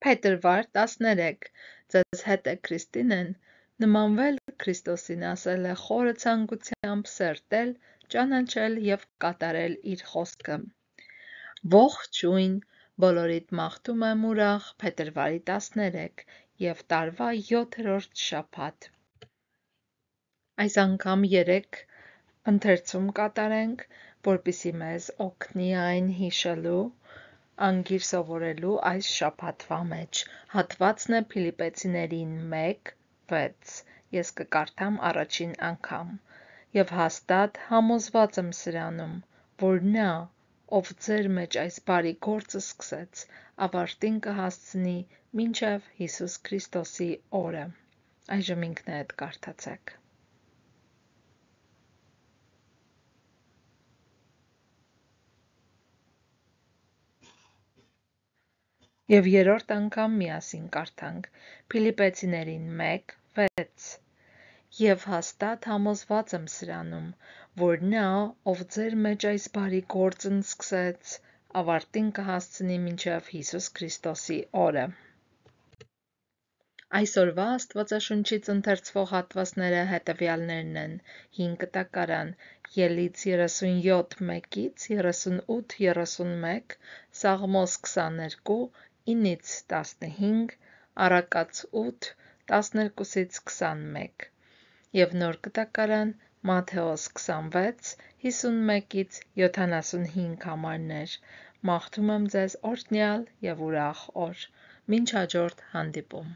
Փետրվար 13 Ձեզ հետ է Քրիստինեն, նմանվել Քրիստոսին ասել է խորը ցանկությամբ սերտել, ճանաչել և կատարել իր խոսքը։ Ողջույն, բոլորիդ մաղթում եմ ուրախ փետրվարի 13 և տարվա 7-րդ շաբաթ։ Այս անգամ 3 ընթերցում կատարենք, որպեսզի մեզ օգնի այն հիշելու, անգիր սովորելու այս շաբաթվա մեջ։ Հատվածն է Փիլիպպեցիներին 1:6։ Ես կկարդամ առաջին անգամ։ Եվ հաստատ համոզված եմ սրանում, որ նա, ով ձեր մեջ այս բարի գործը սկսեց, ավարտին կհասցնի մինչև Հիսուս Քրիստոսի օրը։ Այժմ ինքներդ կարդացեք։ Եվ երրորդ անգամ միասին կարդանք Փիլիպպեցիներին 1:6։ Եվ հաստատ համոզված եմ սրանում, որ նա, ով ձեր մեջ այս բարի գործն սկսեց, ավարտին կհասցնի մինչև Հիսուս Քրիստոսի օրը։ Այսօրվա Աստվածաշնչից ընթերցվող հատվածները հետևյալներն են. 5 կտակարան, Ելից 37:1-38-31, Սաղմոս 22, 9-15, Առակաց 8, 12-21 և նոր կտակարան, Մատթեոս 26, 51-75 համարներ։ Մաղթում եմ ձեզ օրհնյալ և ուրախ օր։ Մինչ հաջորդ հանդիպում։